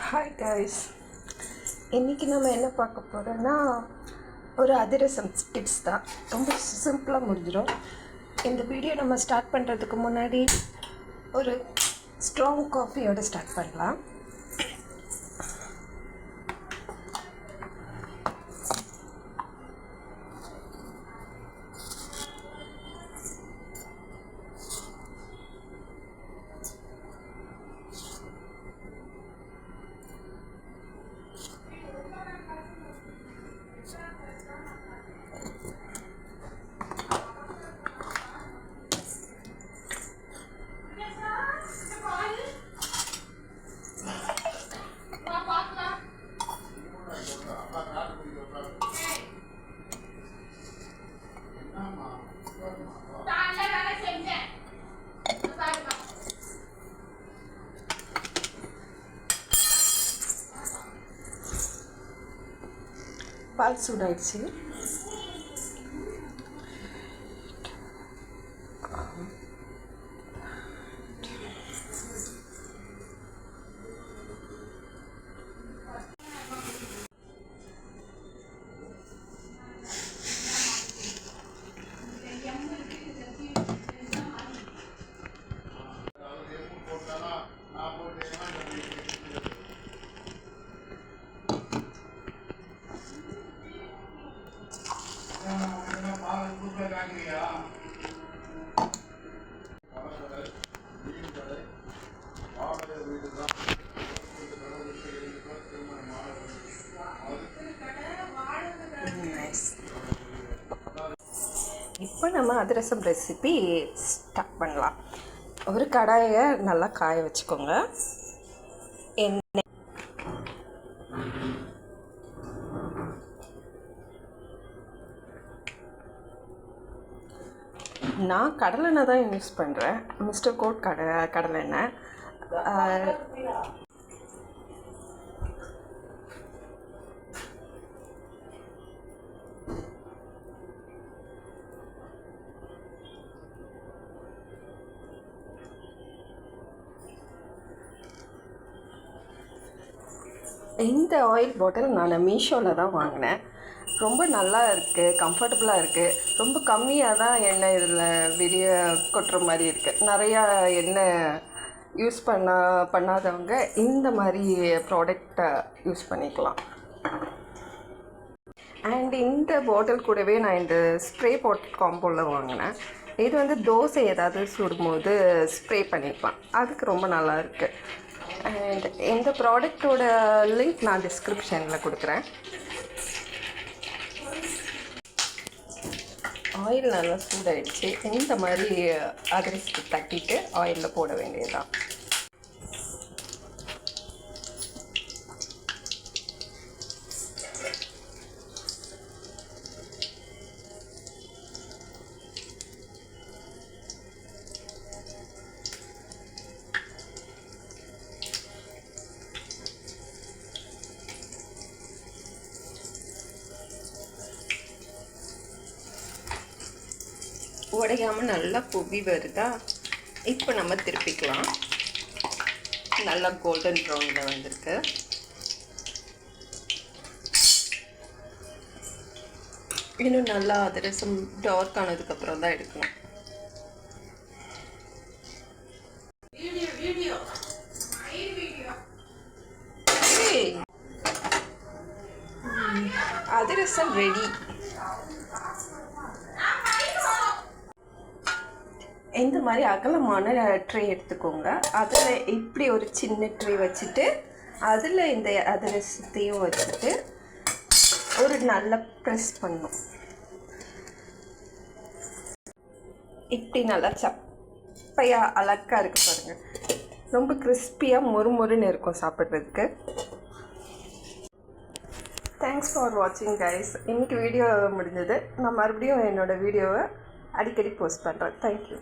Hi guys, இன்றைக்கி நம்ம என்ன பார்க்க போகிறோன்னா ஒரு அதிரசம் டிப்ஸ் தான். ரொம்ப சிம்பிளாக முடிஞ்சிடும். இந்த வீடியோ நம்ம ஸ்டார்ட் பண்ணுறதுக்கு முன்னாடி ஒரு ஸ்ட்ராங் காஃபியோடு ஸ்டார்ட் பண்ணலாம். பால் சூடாயிடுச்சு. இப்போ நம்ம அதிரசம் ரெசிபி ஸ்டார்ட் பண்ணலாம். ஒரு கடாயை நல்லா காய வச்சுக்கோங்க. எண்ணெய் நான் கடலெண்ணெய் தான் யூஸ் பண்ணுறேன். மிஸ்டர் கோட் கடலெண்ணெய். இந்த ஆயில் பாட்டில் நான் மீஷோவில் தான் வாங்கினேன். ரொம்ப நல்லா இருக்குது, கம்ஃபர்டபுளாக இருக்குது. ரொம்ப கம்மியாக தான் எண்ணெய் இதில் கொட்டுற மாதிரி இருக்குது. நிறையா எண்ணெய் யூஸ் பண்ணாதவங்க இந்த மாதிரி ப்ராடக்டை யூஸ் பண்ணிக்கலாம். அண்ட் இந்த பாட்டில் கூடவே நான் இந்த ஸ்ப்ரே பாட்டில் காம்போவில் வாங்கினேன். இது வந்து தோசை ஏதாவது சுடும்போது ஸ்ப்ரே பண்ணிக்கலாம். அதுக்கு ரொம்ப நல்லா இருக்குது. அண்ட் இந்த ப்ராடக்டோட லிங்க் நான் டிஸ்கிரிப்ஷனில் கொடுக்குறேன். ஆயில் நல்லா சூடாயிடுச்சு. இந்த மாதிரி அதிரசத்தை தட்டிட்டு ஆயிலில் போட வேண்டியதுதான். உடையாமல் நல்லா பொவி வருதா? இப்போ நம்ம திருப்பிக்கலாம். நல்லா கோல்டன் ப்ரௌனில் வந்திருக்கு. இன்னும் நல்லா அதிரசம் டார்க் ஆனதுக்கப்புறம் தான் எடுக்கணும். அதிரசம் ரெடி. இந்த மாதிரி அகலமான ட்ரே எடுத்துக்கோங்க. அதில் இப்படி ஒரு சின்ன ட்ரே வச்சுட்டு அதில் இந்த அதிரசத்தையும் வச்சுட்டு ஒரு நல்ல ப்ரெஸ் பண்ணும். இப்படி நல்லா சப்பையாக அழகாக இருக்குது பாருங்கள். ரொம்ப கிறிஸ்பியாக மொறுமொறுன்னு இருக்கும் சாப்பிட்றதுக்கு. தேங்க்ஸ் ஃபார் வாட்சிங் கைஸ். இன்றைக்கி வீடியோ முடிஞ்சது. நான் மறுபடியும் என்னோடய வீடியோவை அடிக்கடி போஸ்ட் பண்ணுறேன். தேங்க்யூ.